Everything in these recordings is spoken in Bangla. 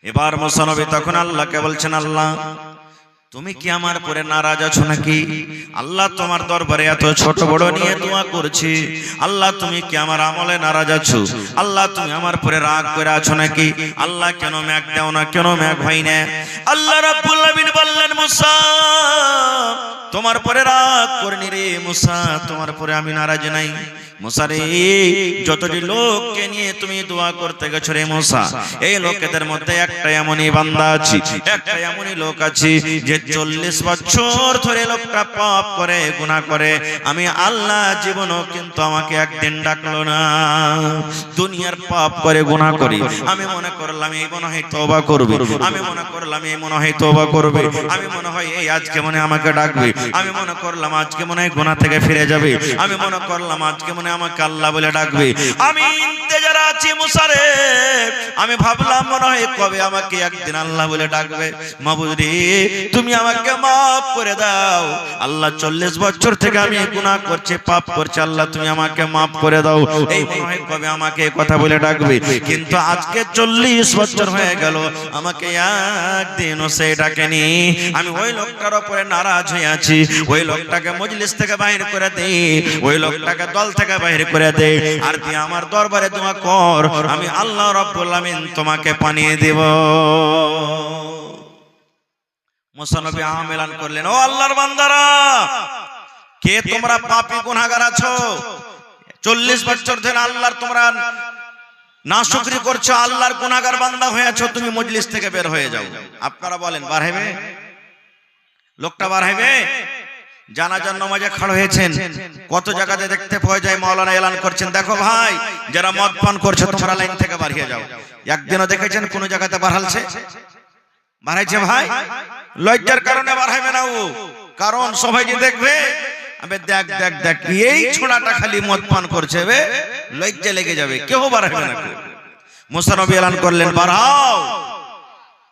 এবার মুসা নবী তখন আল্লাহকে বলছেন, আল্লাহ তুমি কি আমার পরে নারাজ আছো নাকি? আল্লাহ তোমার দরবারে এত ছোট বড় নিয়ে দোয়া করছি, আল্লাহ তুমি কি আমার আমলে নারাজ আছো? আল্লাহ তুমি আমার পরে রাগ করে আছো নাকি? আল্লাহ কেন মেঘ দাও না, কেন মেঘ হয় না? আল্লাহ রাব্বুল আলামিন বললেন, মুসা তোমার পরে রাগ করিনি রে মুসা, তোমার পরে আমি নারাজ নাই। মুসা রে, যতটি লোককে নিয়ে তুমি দোয়া করতে গেছো রে মুসা, এই লোকেদের মধ্যে একটা এমনই বান্দা আছে, একটা এমনই লোক আছে যে 40 বছর ধরে লোকটা পাপ করে, গুনাহ করে। আমি আল্লাহ জীবনও কিন্তু আমাকে একদিন ডাকলো না। দুনিয়ার পাপ করে, গুনাহ করি, আমি মনে করলাম এই মনে হয় তওবা করবে, আমি মনে করলাম এই মনে হয় তওবা করবে, আমি মনে হয় এই আজকে মনে আমাকে ডাকবে, আমি মনে করলাম আজকে মনে হয় গুনাহ থেকে ফিরে যাবে, আমি মনে করলাম আজকে মনে আমাকে আল্লাহ বলে ডাকবে। আমি ইন্তেজার আছি মুসা রে, আমি ভাবলাম মনে হয় কবে আমাকে একদিন আল্লাহ বলে ডাকবে। মাবুদ রে, তুমি আমাকে মাফ করে দাও। আল্লাহ 40 বছর থেকে আমি গুনাহ করছি, পাপ করছি, আল্লাহ তুমি আমাকে মাফ করে দাও। এই মনে হয় কবে আমাকে কথা বলে ডাকবে, কিন্তু আজকে 40 বছর হয়ে গেল, আমাকে একদিনও সে ডাকেনি। আমি ওই লোকটার উপরে নারাজ হয়ে আছি। ওই লোকটাকে মজলিস থেকে বাইরে করে দে, ওই লোকটাকে দল থেকে বাইরে করে দে, আর তুই আমার দরবারে দোয়া কর, আমি আল্লাহ রাব্বুল আমিন তোমাকে পানিয়ে দেব। মুসা নবী আমেলান করলেন, ও আল্লাহর বান্দারা, কে তোমরা পাপী গুনাহগার আছো? 40 বছর ধরে আল্লাহর তোমরা নাশুকরি করছো, আল্লাহর গুনাহগার বান্দা হয়েছো, তুমি মজলিস থেকে বের হয়ে যাও। আপনারা বলেন বার হইবে? লোকটা বার হইবে? জানাজার নামাজে খাড়া হয়েছেন, কত জায়গাতে দেখতে পাওয়া যায় মাওলানা এলান করছেন, দেখো ভাই যারা মদ পান করছে তোমরা লাইন থেকে বার হয়ে যাও। একদিনও দেখেছেন কোন জায়গাতে বাড়ালছে? বাড়াইছে ভাই? লজ্জার কারণে বার হইবে না ও, কারণ সবাই যে দেখবে, আবে দেখ দেখ দেখ এই ছোড়াটা খালি মদ পান করছে, বে লজ্জা লেগে যাবে, কেউ বার হইবে না। মুসা নবী এলান করলেন, বাড়াও।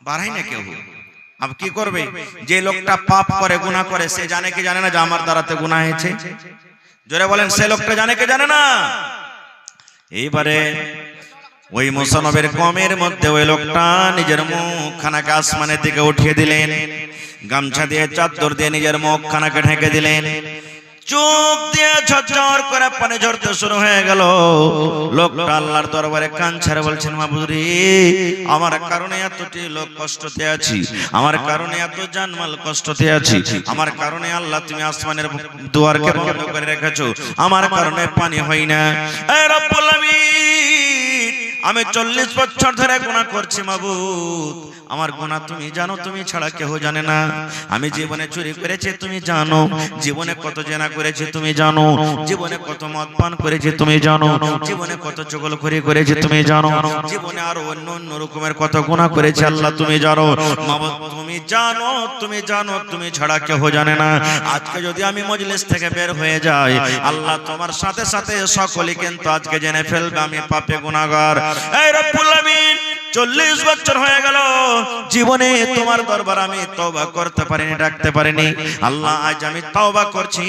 বাড়াই না কেউ। अब কি করবে? যে লোকটা পাপ করে, গুনাহ করে, সে জানে কি জানে না যে আমার দ্বারাতে গুনাহ হয়েছে? জোরে বলেন, সে লোকটা জানে কি জানে না? এইবারে ওই মুসা নবীর কওমের মধ্যে ওই লোকটা নিজের মুখখানাকে আসমানের দিকে উঠিয়ে দিলেন, গামছা দিয়ে চাদর দিয়ে নিজের মুখখানাকে ঢেকে দিলেন, চোখ দিয়ে ঝরঝর করে পানি ঝরতে শুরু হয়ে গেল। লোকটা আল্লাহর দরবারে কান ছেড়ে বলছেন, মাবুদ রে, আমার কারণে এতটি লোক কষ্টতে আছি, আমার কারণে এত জানমাল কষ্টতে আছি, আমার কারণে আল্লাহ তুমি আসমানের দুয়ারকে বন্ধ করে রেখেছো, আমার কারণে পানি হয় না। এ রব্বুল আমিন, আমি 40 বছর ধরে গুনাহ করছি মাবুদ, আমার গুনাহ তুমি জানো, তুমি ছাড়া কেউ জানে না। আমি জীবনে চুরি করেছি তুমি জানো, জীবনে কত জেনা করেছি তুমি জানো, জীবনে কত মদ পান করেছি তুমি জানো, জীবনে কত চগলখড়ি করেছি তুমি জানো, জীবনে আরো অন্য অন্য রকমের কত গুনাহ করেছি আল্লাহ তুমি জানো। মাবুদ তুমি জানো, তুমি জানো, তুমি ছাড়া কেউ জানে না। আজকে যদি আমি মজলিস থেকে বের হয়ে যাই, আল্লাহ তোমার সাথে সাথে সকলে কিন্তু আজকে জেনে ফেলবে আমি পাপী গুনাহগার। এই রব্বুল আমিন, 40 বছর হয়ে গেল, জীবনে তোমার দরবার আমি তওবা করতে পারিনি, ডাকতে পারিনি। আল্লাহ আজ আমি তওবা করছি,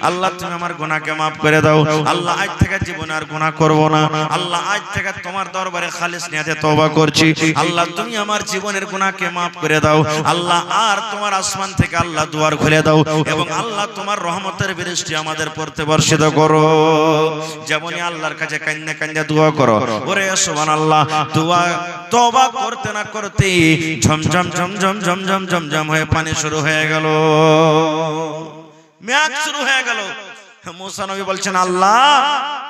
আল্লাহ তুমি আমার গুনাহকে maaf করে দাও। আল্লাহ আজ থেকে জীবনে আর গুনাহ করব না। আল্লাহ আজ থেকে তোমার দরবারে খালিস নিয়তে তওবা করছি। আল্লাহ তুমি আমার জীবনের গুনাহকে maaf করে দাও। আল্লাহ আর তোমার আসমান থেকে আল্লাহ দুয়ার খুলে দাও, এবং আল্লাহ তোমার রহমতের বৃষ্টি আমাদের পড়তে বর্ষিত করো। যেমনই আল্লাহর কাছে কান্না কান্না দোয়া করো, ওরে সুবহানাল্লাহ, দোয়া তওবা করতে না করতে ঝমঝম ঝমঝম ঝমঝম ঝমঝম হয়ে পানি শুরু হয়ে গেল, মেঘ শুরু হয়ে গেল। মুসা নবী বলছেন, আল্লাহ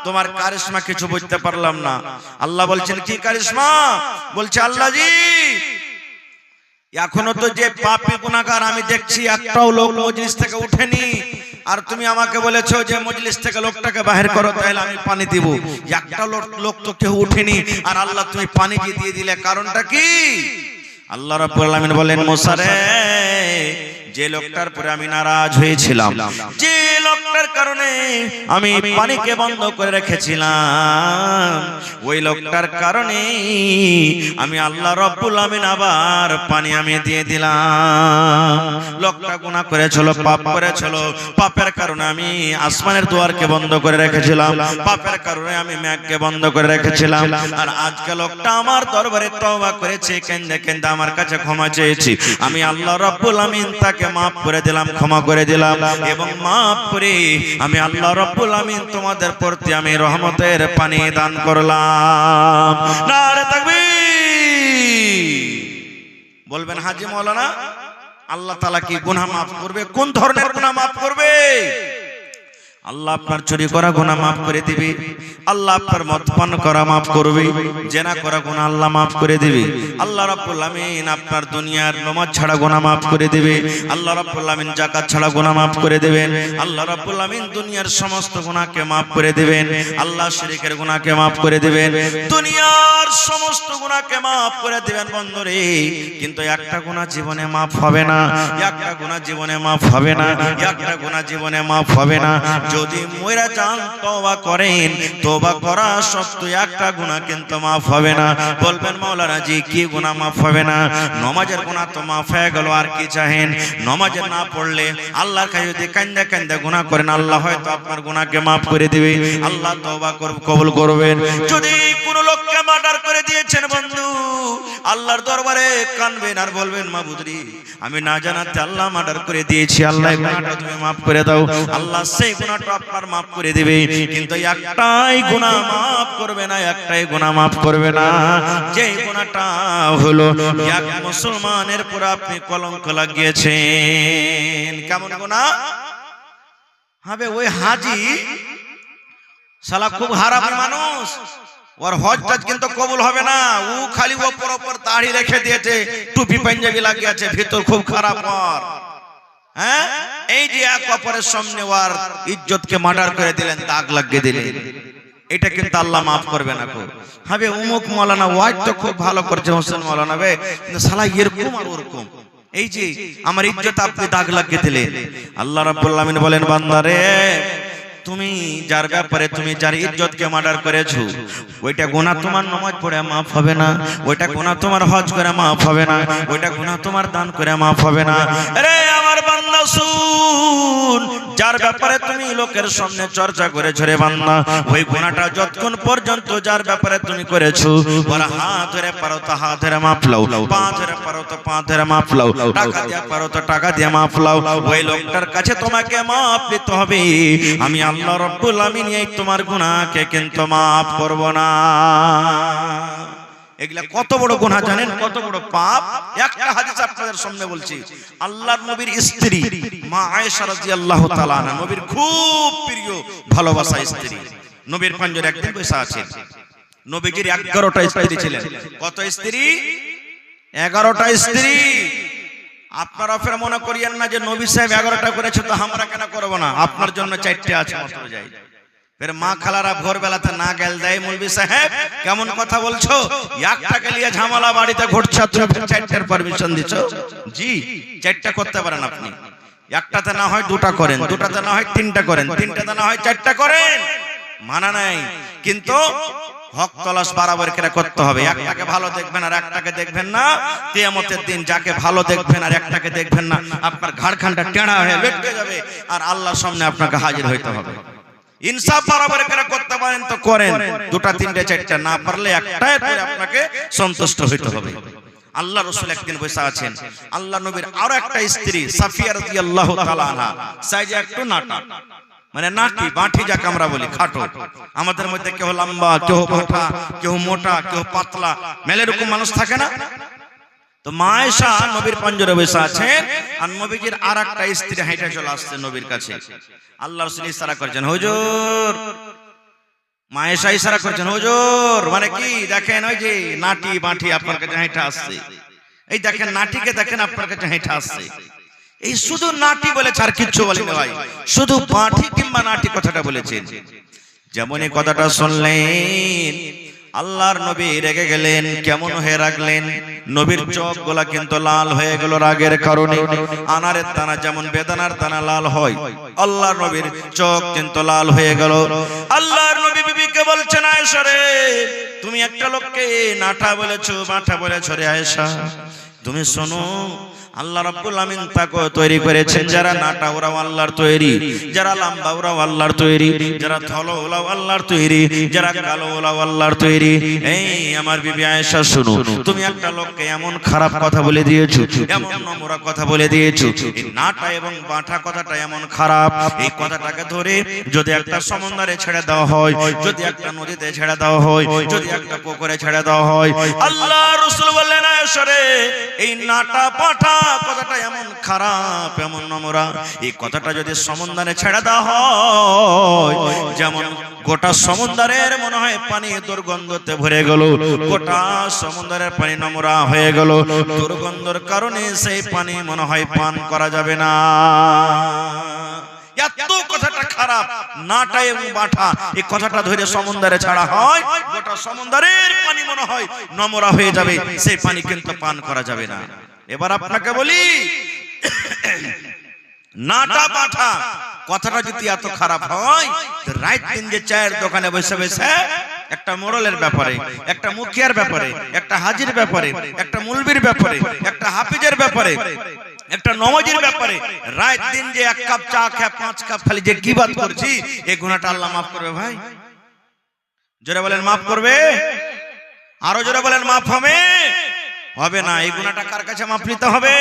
তোমার কারিশমা কিছু বুঝতে পারলাম না। আল্লাহ বলছেন, কি কারিশমা? বলছে, আল্লাহ জি, এখনো তো যে পাপী গুনাহগার আমি দেখছি একটাও লোক মজলিস থেকে উঠেনি, আর তুমি আমাকে বলেছো যে মজলিস থেকে লোকটাকে বাহির করো, তাহলে আমি পানি দিব। একটা লোক তো কেউ উঠেনি, আর আল্লাহ তুমি পানি দিয়ে দিলে, কারণটা কি? আল্লাহ রাব্বুল আলামিন বলেন, মুসা রে, যে লোকটার পরে আমি নারাজ হয়েছিলাম, যে লোকটা লোকটার কারণে আমি পানিকে বন্ধ করে রেখেছিলাম, ওই লোকটার কারণে আমি আল্লাহ রব্বুল আমিন আবার পানি আমি দিয়ে দিলাম। লোকটা গুনাহ করেছিল, পাপ করেছিল, পাপের কারণে আমি আসমানের দুয়ারকে বন্ধ করে রেখেছিলাম, পাপের কারণে আমি মেঘকে বন্ধ করে রেখেছিলাম। আর আজকে লোকটা আমার দরবারে তওবা করেছে, কেঁদে কেঁদে আমার কাছে ক্ষমা চেয়েছি, আমি আল্লাহ রব্বুল আমিন তাকে মাফ করে দিলাম, ক্ষমা করে দিলাম। এবং মাফ করে আমি আল্লাহ রব্বুল আমিন তোমাদের প্রতি আমি রহমতের পানি দান করলাম। নারে তাকবীর। বলবেন হাজী মাওলানা আল্লাহ তাআলা কি গুনাহ মাফ করবে? কোন ধরনের গুনাহ মাফ করবে? আল্লাহ আপনার চুরি করা গুনাহ মাফ করে দিবে, আল্লাহ আপনার মদ পান করা মাফ করবে, জেনা করা গুনাহ আল্লাহ মাফ করে দিবে, আল্লাহ রাব্বুল আমিন আপনার দুনিয়ার নামাজ ছাড়া গুনাহ মাফ করে দিবে, আল্লাহ রাব্বুল আমিন যাকাত ছাড়া গুনাহ মাফ করে দিবেন, আল্লাহ রাব্বুল আমিন দুনিয়ার সমস্ত গুনাহকে মাফ করে দিবেন, আল্লাহ শিরকের গুনাহকে মাফ করে দিবেন, দুনিয়ার সমস্ত গুনাহকে মাফ করে দিবেন বন্ধুরে। কিন্তু একটা গুনাহ জীবনে মাফ হবে না, একটা গুনাহ জীবনে মাফ হবে না, একটা গুনাহ জীবনে মাফ হবে না। যদি মরে যান তওবা করেন, তওবা করা সত্ত্বেও একটা গুনাহ কিন্তু মাফ হবে না। বলবেন মাওলানা জি কি গুনাহ মাফ হবে না? নামাজের গুনাহ তো মাফ হয়ে গেল, আর কি চাহেন? নামাজে না পড়লে আল্লাহর কাছে যদি কান্দা কান্দা গুনাহ করেন, আল্লাহ হয়তো আপনার গুনাহকে মাফ করে দিবে, আল্লাহ তওবা কবুল করবেন। যদি কোন লোককে মার্ডার করে দিয়েছেন বন্ধু, আল্লাহর দরবারে কাঁদবেন আর বলবেন মাবুদ রে আমি না জানাতে আল্লাহ মার্ডার করে দিয়েছি, আল্লাহ এই গুনাহটা তুমি মাফ করে দাও, আল্লাহ সেই গুনাহটা আপনার মাফ করে দিবে। কিন্তু একটাই গুনাহ মাফ করবে না, একটাই গুনাহ মাফ করবে না, যে গুনাহটা হলো এক মুসলমানের পুরো আপনি কলঙ্ক লাগিয়েছেন। কেমন গুনাহ হবে? ওই হাজী শালা খুব হারামি মানুষ, ওর হজটা কিন্তু কবুল হবে না, ও খালি ওপর ওপর দাড়ি রেখে দিয়েছে, টুপি পাঞ্জাবি লাগিয়েছে, ভিতর খুব খারাপ ওর। হ্যাঁ, এই যে এক অপরের সামনে ওর ইজ্জতকে মার্ডার করে দিলেন, দাগ লাগিয়ে দিলেন, এটা কিন্তু আল্লাহ মাফ করবে না। হবে উমুক মাওলানা ওয়াজ তো খুব ভালো করছে হোসেন মাওলানা বে, কিন্তু শালা এরকম আর ওরকম, এই যে আমার ইজ্জত আপনি দাগ লাগিয়ে দিলেন। আল্লাহ রাব্বুল আমিন বলেন বান্দারে তুমি যার ব্যাপারে তুমি যার ইজ্জতকে মার্ডার করেছো, ওইটা গুনাহ তোমার নামাজ পড়ে মাফ হবে না, ওইটা গুনাহ তোমার হজ করে মাফ হবে না, ওইটা গুনাহ তোমার দান করে মাফ হবে না। আরে আমার বান্দা শুন, যার ব্যাপারে তুমি লোকের সামনে চর্চা করেছো রে বান্দা, ওই গুনাহটা যতক্ষণ পর্যন্ত যার ব্যাপারে তুমি করেছো, ওর হাত ধরে পারো তো হাত ধরে মাফ লাও, পা ধরে পারো তো পা ধরে মাফ লাও, টাকা দিয়ে পারো তো টাকা দিয়ে মাফ লাও, ওই লোকটার কাছে তোমাকে মাফ দিতে হবে। আমি আল্লাহ রাব্বুল আমিন এই তোমার গুনাহকে কিন্তু মাফ করব না। এগুলা কত বড় গুনাহ জানেন, কত বড় পাপ। একটা হাদিস আপনাদের সামনে বলছি, আল্লাহর নবীর স্ত্রী মা আয়েশা রাদিয়াল্লাহু তাআলা আনহা, নবীর খুব প্রিয় ভালোবাসা স্ত্রী, নবীর পাঞ্জরে একদিন বসে আছেন। নবীজির 11টা স্ত্রী ছিলেন। কত স্ত্রী? 11টা স্ত্রী। আপনারা ফের মনে করিয়েন না যে নবী সাহেব 11টা করেছে তো আমরা কেন করব না, আপনার জন্য 4টে আছে মাত্র। যাই ফের মা খালারা ভোরবেলাতে না গেল দেয়, মৌলভী সাহেব কেমন কথা বলছো, একটাকে নিয়ে ঝামেলা বাড়িতে ঘটছে, তুমি 4টার পারমিশন দিছো? জি 4টা করতে পারেন আপনি, একটাতে না হয় 2টা করেন, 2টাতে না হয় 3টা করেন, 3টাতে না হয় 4টা করেন, মানা নাই। কিন্তু হক তলাশ বরাবর করে করতে হবে। একটাকে ভালো দেখবেন আর একটাকে দেখবেন না, কিয়ামতের দিন যাকে ভালো দেখবেন আর একটাকে দেখবেন না, আপনার ঘাড়খানটা টেঁড়া হয়ে লটকে যাবে আর আল্লাহর সামনে আপনাকে হাজির হইতে হবে। ইনসাফ বরাবর করে করতে পারেন তো করেন, 2টা 3টে 4টা, না পারলে একটাই করে আপনাকে সন্তুষ্ট হইতে হবে। আল্লাহ রাসূল একদিন বসে আছেন, আল্লাহ নবীর আরো একটা স্ত্রী সাফিয়া রাদিয়াল্লাহু তাআলা আনহা, সাইজে একটু নাটা, মানে নাটি বাঁটি যাকে আমরা বলি, খাটো। আমাদের মধ্যে কেউ লম্বা, কেউ বাঁটা, কেউ মোটা, কেউ পাতলা, মেলে রকম মানুষ থাকে না। তো মা আয়েশা নবীর পাঞ্জরে বসে আছেন, আর নবীজির আরেকটা স্ত্রী হেঁটে চলে আসছে নবীর কাছে। আল্লাহ রাসূল ইশারা করছেন হুজুর, মা আয়েশা ইশারা করছেন হুজুর, মানে কি দেখেন ওই যে নাটি বাঁটি আপনার কাছে হেঁটে আসছে, এই দেখেন নাটিকে দেখেন আপনার কাছে হেঁটে আসছে। এই শুধু নাটি বলেছে আর কিচ্ছু বলেনি ভাই, শুধু বাঁটি কিংবা নাটি কথাটা বলেছেন। যেমন এই কথাটা শুনলেন আল্লাহর নবী রেগে গেলেন, কেমন হয়ে রাখলেন, নবীর চোখ গুলা কিন্তু লাল হয়ে গেল রাগের কারণে। আনারের দানা যেমন বেদানার দানা লাল হয়, আল্লাহর নবীর চোখ কিন্তু লাল হয়ে গেল। আল্লাহর নবী বিবিকে বলছেন, আয়েশা রে, তুমি একটা লোককে নাটা বলেছো, মাঠা বলেছো রে আয়েশা, তুমি শোনো, আল্লাহ রাব্বুল আমিন তাকে তৈরি করেছেন, যারা নাটা ওরাও আল্লাহর তৈরি, যারা লম্বা ওরাও আল্লাহর তৈরি, যারা ধলো ওরাও আল্লাহর তৈরি, যারা কালো ওরাও আল্লাহর তৈরি। এই আমার বিবি আয়েশা শুনো, তুমি একটা লোককে এমন খারাপ কথা বলে দিয়েছো, এমন নোংরা কথা বলে দিয়েছো, এই নাটা এবং বাঁটা কথাটা এমন খারাপ, এই কথাটাকে ধরে যদি একটা সমুদ্রে ছেড়ে দেওয়া হয়, যদি একটা নদীতে ছেড়ে দেওয়া হয়, যদি একটা পুকুরে ছেড়ে দেওয়া হয়, আল্লাহ রাসূল বললেন, আয়েশা রে, এই নাটা বাঁটা কথাটা এমন খারাপ, এমন নোংরা, এই কথাটা যদি সমুদ্রে ছেড়ে দেওয়া হয়, যেমন গোটা সমুদ্রের মনে হয় পানি দুর্গন্ধতে ভরে গেল, গোটা সমুদ্রের পানি নোংরা হয়ে গেল, দুর্গন্ধের কারণে সেই পানি মনে হয় পান করা যাবে না। এত কথাটা খারাপ, নাটা এবং বাঁটা, এই কথাটা ধরে সমুদ্রে ছাড়া হয়, গোটা সমুদ্রের পানি মনে হয় নোংরা হয়ে যাবে, সেই পানি কিন্তু পান করা যাবে না। এবার আপনাকে বলি, নাটা বাঁটা কথাটা যদি এত খারাপ হয়, রাত দিন যে চায়ের দোকানে বসে বসে একটা মোড়লের ব্যাপারে, একটা মুখিয়ার ব্যাপারে, একটা হাজির ব্যাপারে, একটা মুলবির ব্যাপারে, একটা হাফিজের ব্যাপারে, একটা নমাজের ব্যাপারে রাত দিন যে এক কাপ চা খেয়ে 5 কাপ খালি যে গীবত করছি, এই গুনাহটা আল্লাহ মাফ করবে ভাই? জোরে বলেন মাফ করবে? আরো জোরে বলেন মাফ হবে? হবে না। এই গুনাহটা কার কাছে মাফ নিতে হবে?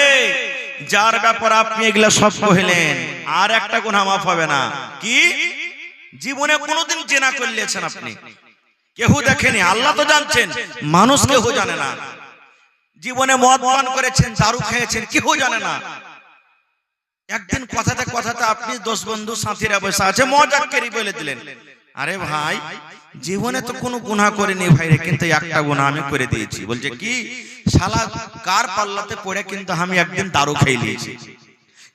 যার ব্যাপারে আপনি এগুলা সব কইলেন, আর একটা গুনাহ মাফ হবে না। কি? জীবনে কোনোদিন জেনা করলেছেন আপনি, কেউ দেখেনি, আল্লাহ তো জানছেন, মানুষ কেউ জানে না। জীবনে মদ পান করেছেন, দারু খেয়েছেন, কেউ জানে না। একদিন কথাতে কথাতে আপনি 10 বন্ধু সাথীরা বসে আছে, মজাক করে বলে দিলেন, আরে ভাই, জীবনে তো কোনো গুনাহ করিনি ভাই রে, কিন্তু একটা গুনাহ আমি করে দিয়েছি। বলছে কি? শালা কার পাল্লাতে পড়ে কিন্তু আমি একদিন দারু খেয়ে নিয়েছি,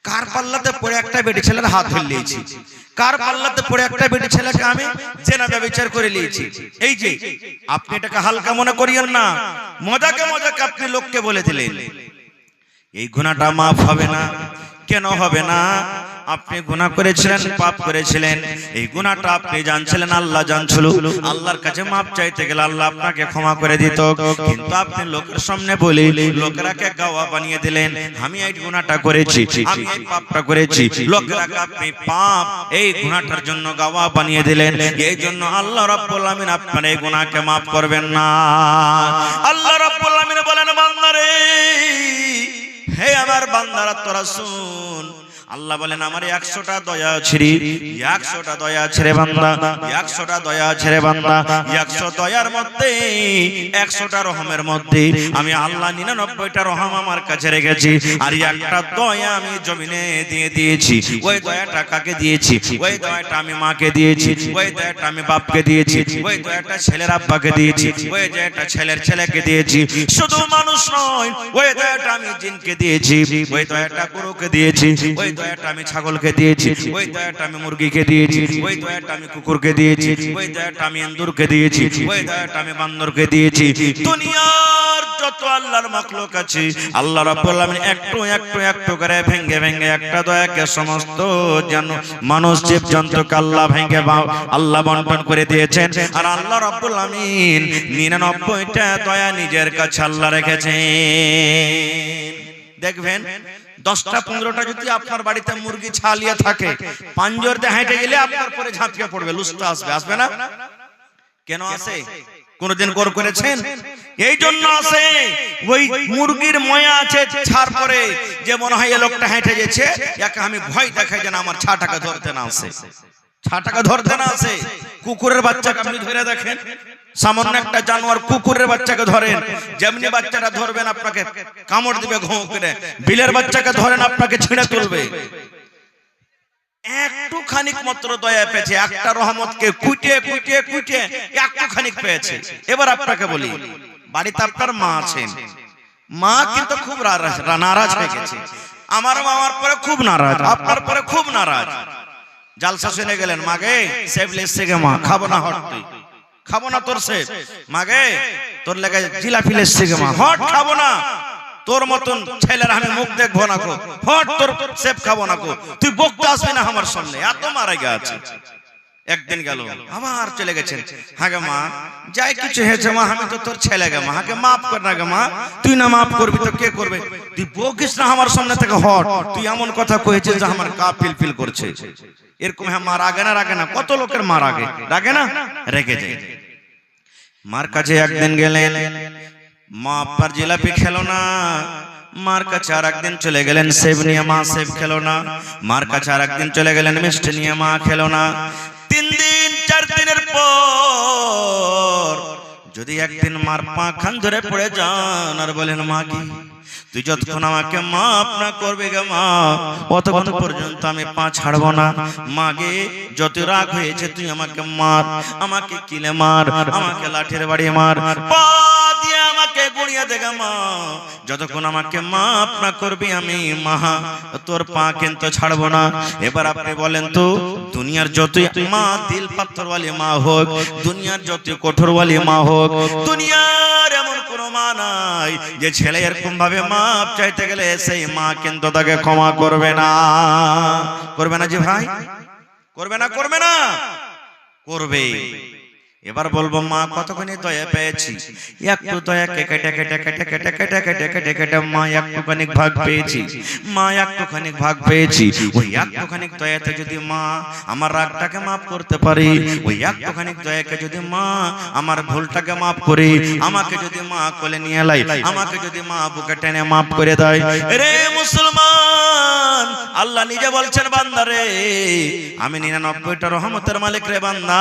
কার পাল্লাতে পড়ে একটা বেটি ছেলের হাত ধরে নিয়েছি, কার পাল্লাতে পড়ে একটা বেটি ছেলেকে আমি জেনা ব্যভিচার করে নিয়েছি। এই যে আপনি এটাকে হালকা মনে করিয়েন না, মজাকে মজাকে আপনি লোককে বলে দিলেন, এই গুনাহটা মাফ হবে না। কেন হবে না? আপনি গুনাহ করেছিলেন, পাপ করেছিলেন, এই গুনাহটা আপনি জানছিলেন, আল্লাহ জানছিল। আল্লাহর কাছে মাপ চাইতে গেলে আল্লাহ আপনাকে ক্ষমা করে দিত, কিন্তু আপনি লোকের সামনে বলে লোকেরাকে গাওয়া বানিয়ে দিলেন, আমি এই গুনাহটা করেছি, আমি এই পাপটা করেছি। লোকেরাকে আপনি পাপ এই গুনাহটার জন্য গাওয়া বানিয়ে দিলেন। এই জন্য আল্লাহ রাব্বুল আমিন আপনার এই গুনাহকে মাফ করবেন না। আল্লাহ রাব্বুল আমিন বলেন, বান্দারে, হে আমার বান্দারা তোরা শুন, আল্লাহ বলেন, আমার 100টা দয়া আছে রে, 100টা দয়া আছে রে বান্দা, 100টা দয়া আছে রে বান্দা। 100 দয়ার মধ্যে, 100টা রহমের মধ্যে আমি আল্লাহ 99টা রহম আমার কাছে রেখেছি, আর একটা দয়া আমি জমিনে দিয়ে দিয়েছি। ওই দয়াটা কাকে দিয়েছি? ওই দয়াটা আমি মাকে দিয়েছি, ওই দয়াটা আমি বাপকে দিয়েছি, ওই দয়াটা ছেলের আব্বাকে দিয়েছি, ওই দয়াটা ছেলের ছেলেকে দিয়েছি। শুধু মানুষ নয়, ওই দয়াটা আমি জিনকে দিয়েছি, ওই দয়াটা গরুকে দিয়েছি, ওই দয়াটা আমি ছাগলকে দিয়েছি, ওই দয়াটা আমি মুরগিকে দিয়েছি, ওই দয়াটা আমি কুকুরকে দিয়েছি, ওই দয়াটা আমি ইন্দুরকে দিয়েছি, ওই দয়াটা আমি বান্দরকে দিয়েছি। দুনিয়ার যত আল্লাহর মাখলুক আছে, আল্লাহ রাব্বুল আমিন একটু একটু একটু করে ভেঙে ভেঙে একটা দয়াকে সমস্ত মানুষ জীবজন্তুকে আল্লাহ ভেঙে আল্লাহ বন্টন করে দিয়েছেন। আর আল্লাহ রাব্বুল আমিন 99টা দয়া নিজের কাছে আল্লাহ রেখেছেন। দেখবেন 10টা 15টা যদি আপনার বাড়িতে মুরগি ছালিয়ে থাকে, পাঞ্জর দিয়ে হেঁটে গেলে আপনার পরে ঝাঁপিয়ে পড়বে, লুস্তা আসবে, আসবে না? কেন আসে? কোনদিন গর করেছেন? এই জন্য আসে, ওই মুরগির ময়া আছে ছাড় পরে, যে মনে হয় এই লোকটা হেঁটে গেছে, একে আমি ভয় দেখাই যেন আমার ছাটাকে ধরতে না আসে, ছাটাকে ধরতে না আসে। কুকুরের বাচ্চাকে আপনি ধরে দেখেন, সামান্য একটা জানোয়ার কুকুরের বাচ্চাকে ধরেন, যেমনি বাচ্চাটা ধরবেন আপনাকে কামড় দিবে ঘো করে। বিলের বাচ্চাকে ধরেন, আপনাকে ছিঁড়ে তুলবে। একটু খানিক মাত্র দয়া পেয়েছে, একটা রহমতকে কুটিয়ে কুটিয়ে কুটিয়ে একটু খানিক পেয়েছে। এবার আপনাকে বলি, বাড়িতে আপনার মা আছেন, মা কিন্তু খুব নারাজ হয়ে গেছে। আমার মামার পরে খুব নারাজ, আপনার পরে খুব নারাজ। জালসা শুনে গেলেন, মাগে সেবলেস থেকে মা খাবো না হট তুই, খাবো না তোর সেব। মাগে তোর লেগে জিলাপি লেসছে গে মা, হট খাবো না। তোর মতন ছেলের আমি মুখ দেখবো না কো, হট তোর সেব খাবো না কো, তুই বকতে আসবি না আমার সামনে, এত মারা গেছে। একদিন গেল আবার চলে গেছেন। হ্যাঁ গে মা যাই কিছু হয়েছে মা, আমি তো তোর ছেলে গে মা, হাকে মাফ কর না গে মা। তুই না মাফ করবি তো কে করবে? তুই বকিস না আমার সামনে থেকে, হট। তুই এমন কথা কয়েছিস যে আমার গা ফিল ফিল করছে। এরকম হ্যাঁ মা রাগে না? রাগে না? কত লোকের মা রাগে, রাগে না? রেগে যায়। মার কাছে একদিন গেলেন, মা আপনার জিলাপি খেলো না। মার কাছে আর একদিন চলে গেলেন, সেব নিয়ে মা সেব খেলো না। মার কাছে আর একদিন চলে গেলেন, মিষ্টি নিয়ে মা খেলো না। 3 দিন 4 দিনের পর যদি একদিন মার পা খান ধরে পড়ে যান আর বলেন মা কি তুই যতক্ষণ আমাকে মাফ না করবে গে মা, অতক্ষণ পর্যন্ত আমি পা ছাড়বো না। মাগে যত রাগ হয়েছে তুই আমাকে মার, আমাকে কিলে মার, আমাকে লাঠির বাড়ি মার, পা দিয়ে আমাকে গুড়িয়ে দে গে মা, যতক্ষণ আমাকে মাফ না করবি আমি মা তোর পা কিন্তু ছাড়বো না। এবার আপনি বলেন তো, দুনিয়ার যতই মা দিল পাথরওয়ালি মা হোক, দুনিয়ার যত কঠোরওয়ালি মা হোক, দুনিয়ার এমন কোন মা নাই যে ছেলে এরকম ভাবে মাপ চাইতে গেলে সেই মা কিন্তু তাকে ক্ষমা করবে না। করবে না জি ভাই? করবে না? করবে না? করবে। এবার বলবো মা কতখানি দয়া পেয়েছি, একটু দয়া কেটে কেটে কেটে কেটে কেটে কেটে কেটে কেটে মা একটুখানি ভাগ পেয়েছি, মা একটুখানি ভাগ পেয়েছি। ওই একটুখানি দয়াতে যদি মা আমার রাগটাকে মাফ করতে পারি, ওই একটুখানি দয়াকে যদি মা আমার ভুলটাকে মাফ করি, আমাকে যদি মা কোলে নিয়ে লাই, আমাকে যদি মা বুকে টেনে মাফ করে দেয়, রে মুসলমান আল্লাহ নিজে বলছেন বান্দারে আমি 99টা রহমতের মালিক রে বান্দা,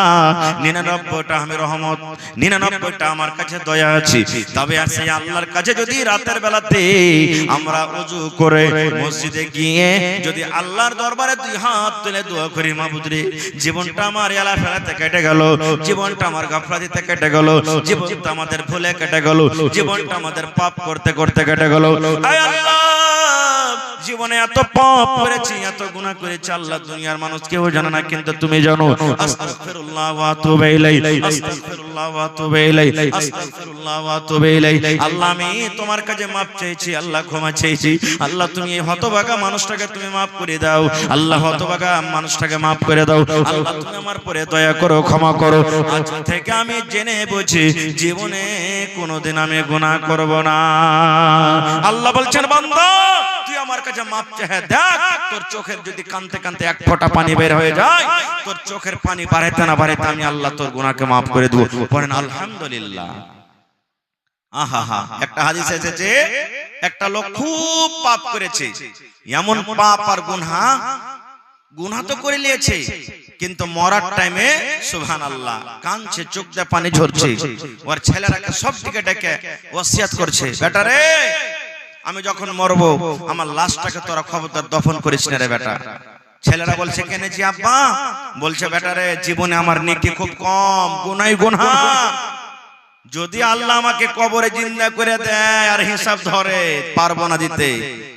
99টা আমি রহমত, 99টা আমার কাছে দয়া আছে। তবে আর সেই আল্লাহর কাছে যদি রাতের বেলাতে আমরা ওযু করে মসজিদে গিয়ে যদি আল্লাহর দরবারে 2 হাত তুলে দোয়া করি, মাবুদ রে জীবনটা আমার এলা ফেলাতে কেটে গেল, জীবনটা আমার গাফলাতিতে কেটে গেল, জীবনটা আমাদের ভুলে কেটে গেল, জীবনটা আমাদের পাপ করতে করতে কেটে গেল। আয় আল্লাহ জীবনে এত পাপ করেছি, এত গুনাহ করেছি আল্লাহ দুনিয়ার মানুষ কেউ জানে না, কিন্তু তুমি জানো। আস্তাগফিরুল্লাহ ওয়া আতুবু ইলাইহি, আস্তাগফিরুল্লাহ ওয়া আতুবু ইলাইহি, আস্তাগফিরুল্লাহ ওয়া আতুবু ইলাইহি। আল্লাহ আমি তোমার কাছে মাপ চাইছি, আল্লাহ ক্ষমা চাইছি। আল্লাহ তুমি এই হতভাগা মানুষটাকে তুমি মাফ করে দাও, আল্লাহ হতভাগা মানুষটাকে মাফ করে দাও। আল্লাহ তুমি আমার পরে দয়া করো, ক্ষমা করো। আজ থেকে আমি জেনে বুঝি জীবনে কোনোদিন আমি গুনাহ করব না। আল্লাহ বলছেন বান্দা তুই আমার কাছে মাপ চাহে দেখ, তোর চোখের যদি কানতে কানতে 1 ফোঁটা পানি বের হয়ে যায়, তোর চোখের পানি বাড়াইতে না বাড়াইতে আমি আল্লাহ তোর গুনাহকে মাফ করে দেব। বলেন আলহামদুলিল্লাহ। আহা, একটা হাদিস এসেছে একটা লোক খুব পাপ করেছে, এমন পাপ আর গুনাহ তো করে নিয়েছে, কিন্তু মরার টাইমে সুবহানাল্লাহ কাঁদছে, চোখ দিয়ে পানি ঝরছে। ওর ছেলেরাকে সব দিকে ডেকে ওসিয়াত করছে, বেটা রে আমি যখন মরবো আমার লাশটাকে তোরা খবরদার দফন করিস না রে বেটা। ছেলেরা বলছে কেন জি আব্বা? বলছে বেটা রে জীবনে আমার নেকি খুব কম, গুনাহই গুনাহ। যদি আল্লাহ আমাকে কবরে জিন্দা করে দেয় আর হিসাব ধরে পারবো না দিতে,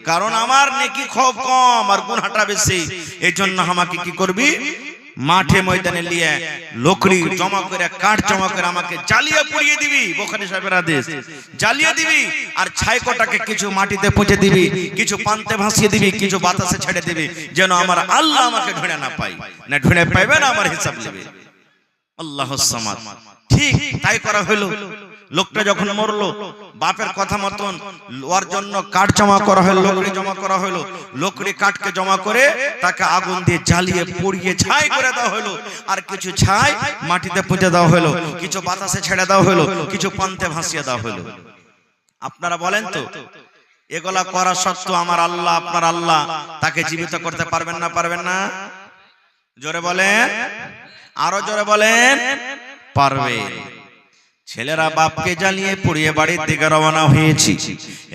কারণ আমার নেকি খুব কম আর গুনাহটা বেশি। এই জন্য আমাকে কি করবি, মাঠে ময়দানে নিয়ে লকড়ি জমা করে কাঠ জমা করে আমাকে জ্বালিয়ে পুড়িয়ে দিবি, বুখারী সাহেবের আদেশ, জ্বালিয়ে দিবি। আর ছাইকোটাকে কিছু মাটিতে পুঁতে দিবি, কিছু পান্তে ভাসিয়ে দিবি, কিছু বাতাসে ছেড়ে দিবি, যেন আমার আল্লাহ আমাকে ঢুঁড়ে না পাই, না ঢুঁড়ে পাইবে না আমার হিসাব নেবে। আল্লাহুস সামাদ। ঠিক তাই করা হলো। লোকটা যখন মরলো বাপের কথা মতন ওর জন্য কাঠ জমা করা হলো, লকড়ি জমা করা হলো, লকড়ি কাঠকে জমা করে তাকে আগুন দিয়ে জ্বালিয়ে পুড়িয়ে ছাই করে দেওয়া হলো। আর কিছু ছাই মাটিতে পুঁতে দেওয়া হলো, কিছু বাতাসে ছেড়ে দেওয়া হলো, কিছু পান্তে ভাসিয়ে দেওয়া হলো। আপনারা বলেন তো এগুলা করা সত্ত্বেও আমার আল্লাহ, আপনার আল্লাহ তাকে জীবিত করতে পারবেন না? পারবেন না? জোরে বলেন, আরো জোরে বলেন, পারবে। ছেলেরা বাপকে জ্বালিয়ে পুড়িয়ে বাড়ির দিকে রওনা হয়েছি,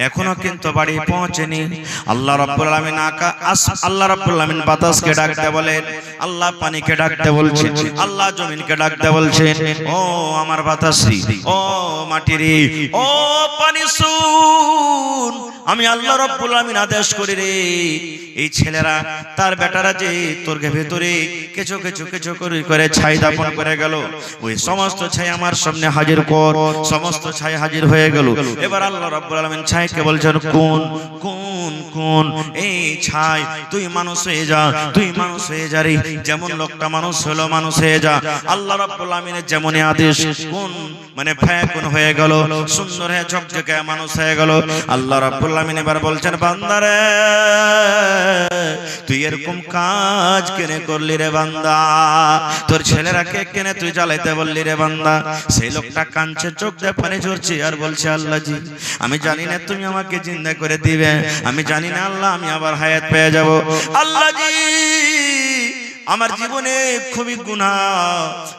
এখনো কিন্তু বাড়ি পৌঁছেনি। আল্লাহ রাব্বুল আলামিন আল্লাহ রাব্বুল আলামিন বাতাসকে ডাকতে বলেন, আল্লাহ পানিকে ডাকতে বলছেন, আল্লাহ জমিনকে ডাকতে বলছেন, ও আমার বাতাসী, ও মাটিরে, ও পানি শুন, আমি আল্লাহ রাব্বুল আমিন আদেশ করি রে, এই ছেলেরা তার বেটারা যে তোর ভেতরে কিছু কিছু কিছু করে ছাই দাপন করে গেল, ওই সমস্ত ছাই আমার সামনে হাজির কর। সমস্ত ছাই হাজির হয়ে গেল। এবার আল্লাহ রাব্বুল আমিন ছাইকে বলছেন, কোন কোন কোন এই ছাই, তুই মানুষ হয়ে যা, তুই মানুষ হয়ে যা রে, যেমন লোকটা মানুষ হলো মানুষ হয়ে যা। আল্লাহ রাব্বুল আমিনের যেমনই আদেশ, কোন মানে ফায়াকুন হয়ে গেল, সুন্দর হয়ে ঝকঝকে মানুষ হয়ে গেল। আল্লাহ রাব্বুল আমিন এবার বলছেন, বান্দারে তুই এরকম কাজ কেনে করলি রে বান্দা, তোর ছেলেরাকে কেনে তুই জ্বালাইতে বললি রে বান্দা। সেই লোকটা কাঁদছে, চোখ দিয়ে পানি ঝরছে আর বলছে, আল্লাহ জি আমি জানি না তুমি আমাকে জিন্দা করে দিবে, আমি জানি না আল্লাহ আমি আবার হায়াত পেয়ে যাব। আল্লাহ জি আমার জীবনে খুবই গুনাহ,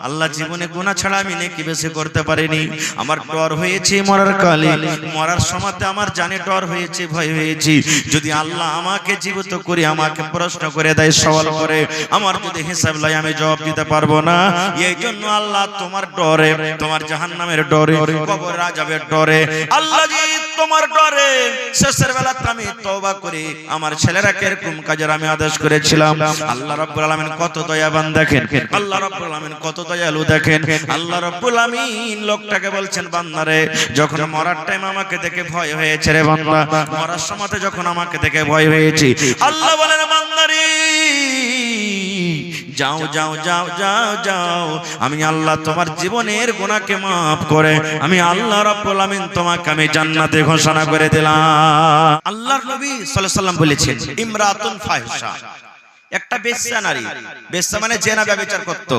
আল্লাহ জীবনে গুনাহ ছাড়া আমি নেকি বেশি করতে পারিনি। আমার ডর হয়েছে মরার কালে, মরার সময়তে আমার জানে ডর হয়েছে, ভয় হয়েছে। যদি আল্লাহ আমাকে জীবিত করে আমাকে প্রশ্ন করে দেয়, সওয়াল করে, আমার যদি হিসাব লাই আমি জবাব দিতে পারবো না। এই জন্য আল্লাহ তোমার ডরে, তোমার জাহান্নামের ডরে, কবর আযাবের ডরে, আল্লাহ জি তোমার ডরে শেষের বেলাতে আমি তওবা করি আমার ছেলেরাকে এরকম কাজের আমি আদেশ করেছিলাম। আল্লাহ রাব্বুল আলামিন কত দয়াবান দেখেন, আল্লাহ রাব্বুল আলামিন কত দয়ালু দেখেন। আল্লাহ রাব্বুল আমিন লোকটাকে বলছেন, বান্দারে যখন মরার টাইম আমাকে দেখে ভয় হয়েছে রে বান্দা, মরার সময়তে যখন আমাকে দেখে ভয় হয়েছে, আল্লাহ বলেন বান্দারে যাও যাও যাও যাও যাও, আমি আল্লাহ তোমার জীবনের গুনাহকে maaf করে আমি আল্লাহ রাব্বুল আমিন তোমাকে আমি জান্নাতে ঘোষণা করে দিলাম। আল্লাহর নবী সাল্লাল্লাহু আলাইহি ওয়াসাল্লাম বলেছেন, ইমরাতুন ফাহিশা, একটা বেশ্যা নারী, বেশ্যা মানে জেনা ব্যভিচার করত,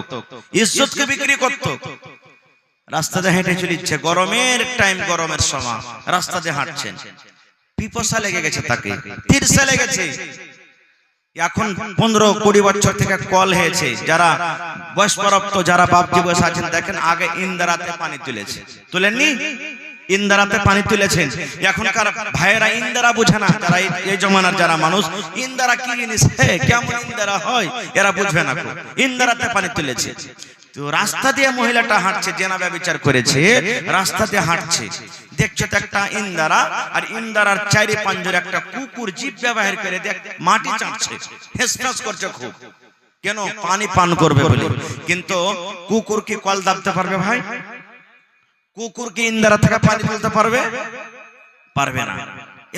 ইজ্জতকে বিক্রি করত, রাস্তাতে হেঁটে চলেছে, গরমের টাইম, গরমের সময় রাস্তাতে হাঁটছেন, পিপাসা লেগে গেছে, তাকে তিরসা লেগেছে। এখন 15-20 বছর থেকে কল হয়েছে, যারা বয়স্কপ্রাপ্ত যারা বাপজি বয়স আছেন দেখেন, আগে ইন্দারাতে পানি তুলেছে, তুলেননি? ইন্দারাতে পানি তুলেছেন। এখনকার ভাইয়েরা ইন্দারা বুঝে না, যারা এই জমানার যারা মানুষ, ইন্দারা কি জিনিস, কেমন ইন্দারা হয় এরা বুঝবে না। ইন্দারাতে পানি তুলেছে, তো রাস্তা দিয়ে মহিলাটা হাঁটছে, জেনা ব্যভিচার করেছে, রাস্তা দিয়ে হাঁটছে, দেখছো তো একটা ইন্দারা, আর ইন্দারার চারি পাঁচজোর একটা কুকুর জিভ ব্যবহার করে দেখ মাটি চাটছে, হেসফেস করছে খুব, কেন? পানি পান করবে বলে। কিন্তু কুকুর কি কল দাবতে পারবে ভাই? কুকুর কি ইন্দারা থেকে পানি তুলতে পারবে? পারবে না।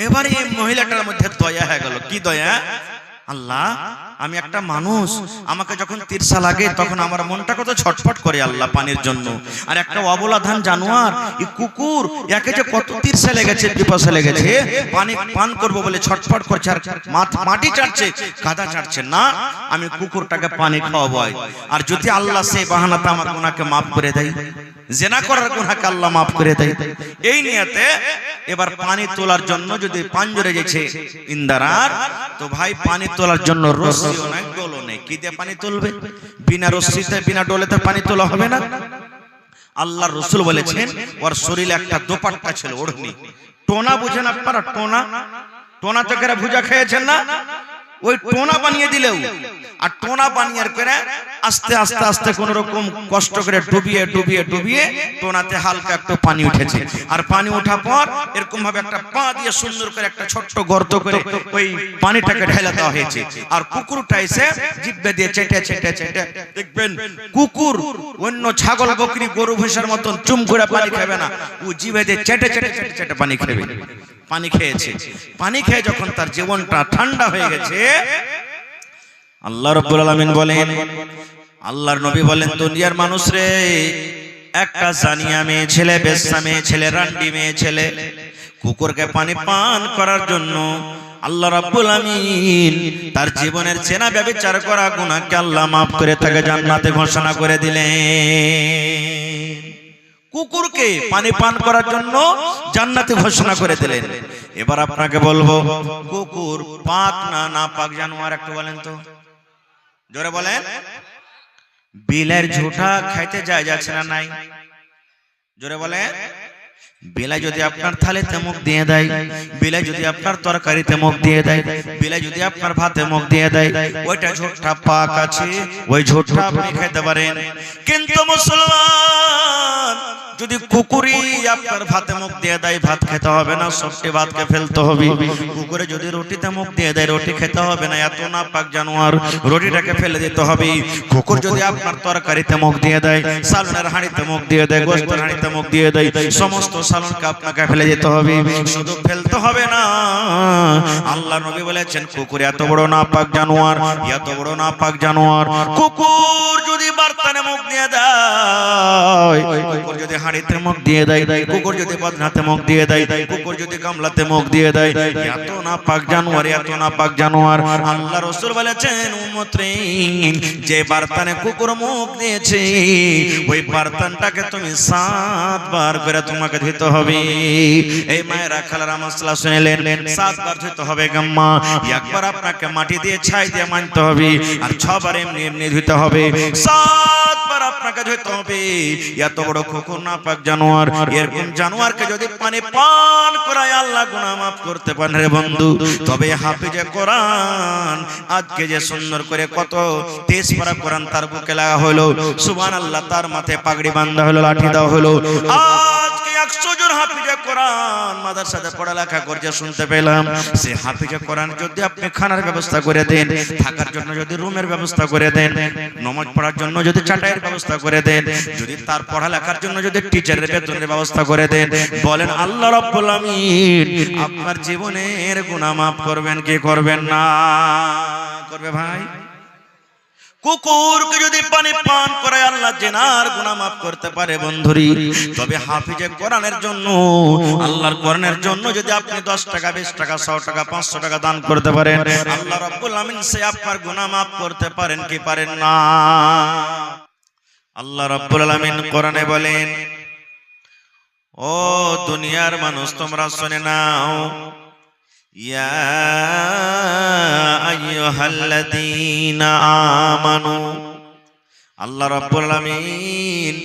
এবারে এই মহিলাটার মধ্যে দয়া হয়ে গেল। কি দয়া? আল্লাহ আমি একটা মানুষ, আমাকে যখন তিরসা লাগে তখন আমার মনটা কত ছটফট করে আল্লাহ পানির জন্য, আর একটা অবলাধান জানোয়ার এই কুকুর, একে যে কত তিরসা লেগেছে, পিপাসা লেগেছে, পানি পান করবো বলে ছটফট করছে, আর মাটি চাটছে, কাদা চাটছে না, আমি কুকুরটাকে পানি খাওয়াবো। আর যদি আল্লাহ সেই বাহানাতে আমার গুনাহকে মাফ করে দেয়, জেনা করার গুনাহকে আল্লাহ মাফ করে দেয়, এই নিয়তে এবার পানি তোলার জন্য যদি পাঞ্জরে গেছে ইন্দারার, তো ভাই পানি তোলার জন্য রশিও নাই, ডোলও নেই, কি দিয়ে পানি তুলবে? বিনা রশিতে বিনা ডোলেতে পানি তোলা হবে না। আল্লাহর রাসূল বলেছেন, ওর শরীরে একটা দোপাট্টা ছিল, ওড়নি, টোনা বুঝেন আপনারা? টোনা, টোনা তো করে ভুজা খেয়েছেন না? ওই টোনা বানিয়ে দিলেও, আর টোনা বানিয়ে করে আস্তে আস্তে আস্তে কোন রকম কষ্ট করে ডুবিয়ে ডুবিয়ে ডুবিয়ে টোনাতে হালকা একটু পানি উঠেছে, আর পানি ওঠা পর এরকম ভাবে একটা পা দিয়ে সুন্দর করে একটা ছোট্ট গর্ত করে ওই পানিটাকে ঢেলে দেওয়া হয়েছে, আর কুকুরটা এসে জিভে দিয়ে চেটে চেটে চেটে, দেখবেন কুকুর অন্য ছাগল বকরি গরু ভৈষার মতন চুম করে পানি খাবে না, ও জিভে দিয়ে চেটে চেটে চেটে চেটে পানি খাবে। পানি খেয়েছে, পানি খেয়ে যখন তার জীবনটা ঠান্ডা হয়ে গেছে, আল্লাহ রাব্বুল আলামিন বলেন, আল্লাহর নবী বলেন, দুনিয়ার মানুষ রে, একটা জানিয়া মেয়ে ছেলে, বেশ্যা মেয়ে ছেলে, রান্ডি মেয়ে ছেলে কুকুরকে পানি পান করার জন্য আল্লাহ রাব্বুল আমিন তার জীবনের জেনা ব্যভিচার করা গুনাহকে আল্লাহ মাফ করে তাকে জান্নাতে ঘোষণা করে দিলেন। কুকুরকে পানি পান করার জন্য জান্নাতে ঘোষণা করে দিলেন। এবার আপনাকে বলবো, কুকুর পাক না না পাক জানোয়ার একটু বলেন তো, জোরে বলেন। বিলের ঝুটা খাইতে যায় যাচ্ছে না নাই? জোরে বলেন। বিলাই যদি আপনার থালিতে মুখ দিয়ে দেয়, বিলাই যদি আপনার তরকারিতে মুখ দিয়ে দেয়, বিলাই যদি আপনার ভাতে মুখ দিয়ে দেয়, ওইটা ঝোটটা পাক আছে, ওই ঝোটটা আপনি খেতে পারেন। কিন্তু মুসলমান যদি কুকুরি আপনার ভাতে মুখ দিয়ে দেয় ভাত খেতে হবে না, সবটি ভাতকে ফেলতে হবে। কুকুরে যদি রুটিতে মুখ দিয়ে দেয় রুটি খেতে হবে না, এত নাপাক জানোয়ার, রুটিটাকে ফেলে দিতে হবে। কুকুর যদি আপনার তরকারিতে মুখ দিয়ে দেয়, সালনের হাঁড়িতে মুখ দিয়ে দেয়, গোশতের হাঁড়িতে মুখ দিয়ে দেয়, সমস্ত সালনকে আপনাকে ফেলে দিতে হবে, শুধু ফেলতে হবে না। আল্লাহ নবী বলেছেন কুকুর এত বড় নাপাক জানোয়ার, এত বড় নাপাক জানোয়ার। কুকুর যদি বার্তানে মুখ দিয়ে দেয়, কুকুর যদি হাঁড়িতে মুখ দিয়ে দেয়, কুকুর যদি বদনাতে মুখ দিয়ে দেয়, কুকুর যদি গামলাতে মুখ দিয়ে দেয়, এত নাপাক জানোয়ার, এত নাপাক জানোয়ার। আল্লাহ রাসূল বলেছেন উম্মত রে, যে বার্তানে কুকুর মুখ দিয়েছে ওই বার্তানটাকে তুমি 7 বার করে তোমাকে ধুতে হবে। এই মায়েরা খালারা মাসলা শুনলেন, 7 বার ধুতে হবে গাম্মা। একবার আপনাকে মাটি দিয়ে ছাই দিয়ে মানতে হবে, আর 6 বার এমনি এমনি ধুতে হবে, 7 বার আপনাকে ধুতে হবে। এত বড় কুকুর নাপাক জানোয়ার, এরকম জানোয়ারকে যদি পানি পান করায় আল্লাহ গুনাহ মাফ করতে পারেন রে বন্ধু। তবে হাফিজে কোরআন আজকে যে সুন্দর করে কত 23 পারা কোরআন তার বুকে লাগা হলো, সুবহানাল্লাহ, তার মাথায় পাগড়ি বাঁধা হলো, লাঠি দেওয়া হলো। আজকে 100 জন হাফিজে কোরআন মাদ্রাসাতে পড়ালেখা করছে শুনতে পেলাম। সে হাফিজে কোরআন যদি আপনি খানার ব্যবস্থা করে দেন, থাকার জন্য যদি রুমের ব্যবস্থা করে দেন, নামাজ পড়ার জন্য যদি চাটাইয়ের ব্যবস্থা করে দেন, যদি তার পড়ালেখার জন্য যদি টিচারের বেতনের ব্যবস্থা করে দেন, বলেন আল্লাহ রাব্বুল আমিন আপনার জীবনের গুনাহ মাফ করবেন কি করবেন না? করবে ভাই। কুকুরকে যদি পানি পান করায় আল্লাহ জিনার গুনাহ মাফ করতে পারে বন্ধুরি। তবে হাফিজে কোরআনের জন্য, আল্লাহর কোরআনের জন্য যদি আপনি 10 টাকা 20 টাকা 100 টাকা 500 টাকা দান করতে পারেন, আল্লাহ রাব্বুল আমিন সে আপনার গুনাহ মাফ করতে পারেন কি পারেন না? আল্লাহ রাব্বুল আমিন কোরআনে বলেন, ও দুনিয়ার মানুষ তোমরা শুনে নাও, ইয়া আইয়ুহাল্লাযীনা আমানু, আল্লাহ রাব্বুল আমিন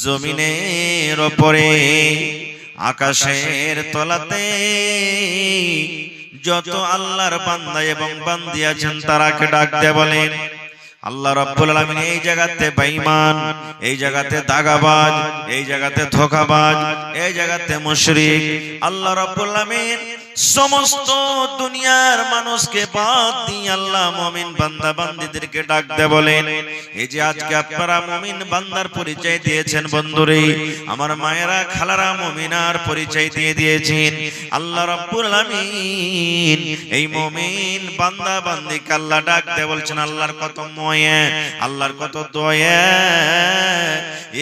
জমিনের উপরে আকাশের তলাতে যত আল্লাহর বান্দা এবং বান্দি আছেন তারাকে ডাক দিয়ে বলেন, আল্লাহ রাব্বুল আলামিন এই জায়গাতে বেঈমান, এই জায়গাতে দাগাবাজ, এই জায়গাতে ধোঁকাবাজ, এই জায়গাতে মুশরিক, আল্লাহ রাব্বুল আলামিন সমস্ত দুনিয়ার মানুষকে বাদ দিয়ে আল্লাহ মুমিন বান্দা বান্দীদেরকে ডাক দিয়ে বলেন, এই যে আজকে আপনারা মুমিন বান্দার পরিচয় দিয়েছেন বন্ধুরে, আমার মায়েরা খালারা মুমিনার পরিচয় দিয়ে দিয়েছেন। আল্লাহ রাব্বুল আলামিন এই মুমিন বান্দা বান্দীকে আল্লাহ ডাক দিয়ে বলছেন, আল্লাহর কত ময়া, আল্লাহর কত দয়া,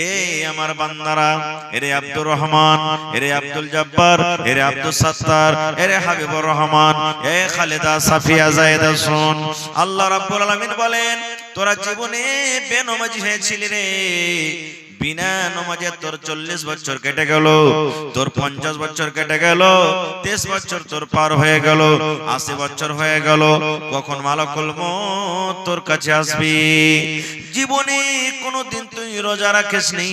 এই আমার বান্দারা, এরে আব্দুর রহমান, এরে আব্দুল জব্বার, এরে আব্দুল সাত্তার, এরে হাবিবুর রহমান, এ খালেদা সাফিয়া জায়েদা শুন। আল্লাহ রাব্বুল আলামিন বলেন, তোরা জীবনে বেনমাজি হয়েছিলি রে, বিনা নামাজে তোর 40 বছর কেটে গেল, তোর 50 বছর কেটে গেল, 23 বছর তোর পার হয়ে গেল, 80 বছর হয়ে গেল, কখন মালাকুল মউত তোর কাছে আসবি? জীবনে কোনোদিন তুই রোজা রাখিসনি,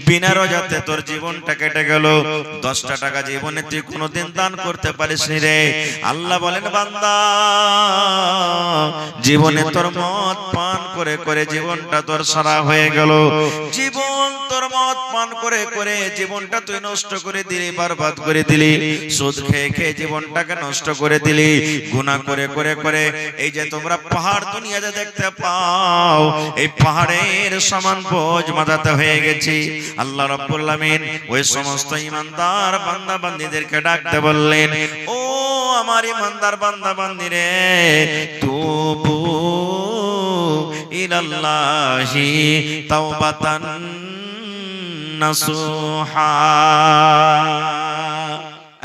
বিনা রোজাতে তোর জীবনটা কেটে গেল, 10টা টাকা জীবনে তুই কোনোদিন দান করতে পারিসনি রে। আল্লাহ বলেন, বান্দা জীবনে তোর মদ পান করে করে জীবনটা তোর সারা হয়ে গেল, জীবন তোর মদ পান করে করে জীবনটা তুই নষ্ট করে দিলি, বরবাদ করে দিলি, সুদ খেয়ে খেয়ে জীবনটাকে নষ্ট করে দিলি, গুনাহ করে করে করে এই যে তোমরা পাহাড় দুনিয়াতে দেখতে পাও, এই পাহাড়ের সমান বোঝ মাথাতে হয়ে গেছে। আল্লাহ রাব্বুল আলামিন ওই সমস্ত ঈমানদার বান্দা বান্দীদেরকে ডাকতে বললেন, ও আমার ঈমানদার বান্দা বান্দীরে, তুবু ইলাল্লাহি তাওবাতান নাসুহা,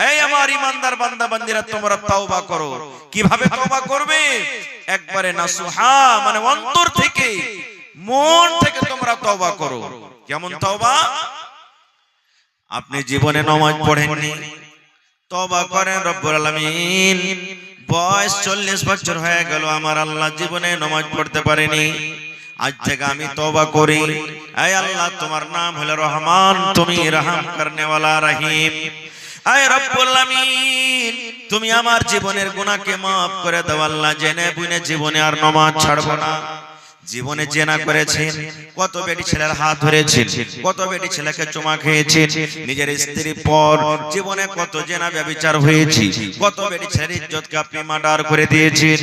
এই আমার ঈমানদার বান্দা বান্দীরা তোমরা তওবা করো। কিভাবে তওবা করবে? একবারে নাসুহা মানে অন্তর থেকে, মন থেকে তোমরা তওবা করো। কেমন তওবা? আপনি জীবনে নামাজ পড়েননি, তওবা করেন, রব্বুল আলামিন বয়স 40 বছর হয়ে গেল, আমার আল্লাহ জীবনে নামাজ পড়তে পারেনি, আজ থেকে আমি তওবা করি। আয় আল্লাহ, তোমার নাম হলো রহমান, তুমি রহম করনে ওয়ালা রহিম। আয় রব্বুল আলামিন, তুমি আমার জীবনের গুনাহকে maaf করে দাও আল্লাহ, জেনে বুঝে জীবনে আর নামাজ ছাড়ব না। জীবনে জেনা করেছেন, কত বেটি ছেলের হাত ধরেছেন, কত বেটি ছেলেকে চুমা খেয়েছেন, নিজের স্ত্রী পর জীবনে কত জেনা ব্যভিচার হয়েছে, কত বেটি ছেলের ইজ্জতকে আপনি মার্ডার করে দিয়েছেন,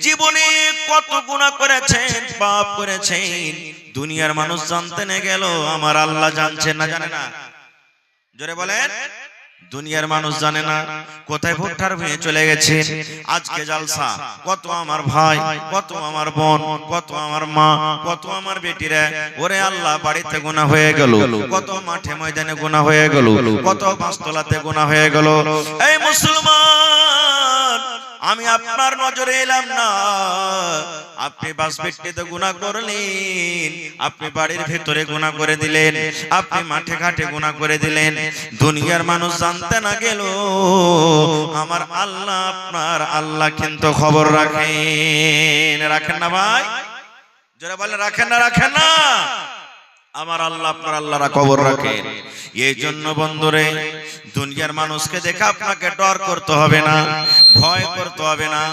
জীবনে কত গুনাহ করেছেন, পাপ করেছেন। দুনিয়ার মানুষ জানতে না গেল, আমার আল্লাহ জানছেন না জানে না? জোরে বলেন। দুনিয়ার মানুষ জানে না কোথায় ভুট্টার ভুঁয়ে চলে গেছে। আজকে জালসা, কত আমার ভাই, কত আমার বোন, কত আমার মা, কত আমার বেটিরা, ওরে আল্লাহ বাড়িতে গুনাহ হয়ে গেল, কত মাঠে ময়দানে গুনাহ হয়ে গেল, কত পাঁচতলাতে গুনাহ হয়ে গেল। এই মুসলমান, আমি আপনার নজরে এলাম না, আপনি বাস ভিত্তিতে গুনাহ করলেন, আপনি বাড়ির ভেতরে গুনাহ করে দিলেন, আপনি মাঠে ঘাটে গুনাহ করে দিলেন। দুনিয়ার মানুষ জানতে না গেল, আমার আল্লাহ আপনার আল্লাহ কিন্তু খবর রাখেন। রাখেন না ভাই? যারা বলে রাখেন না, রাখেন না? আমার আল্লাহ আপনার আল্লাহরা খবর রাখেন। এই জন্য বন্ধুরে, দুনিয়ার মানুষকে দেখে আপনাকে ডর করতে হবে না, ভয় করতে হবে না।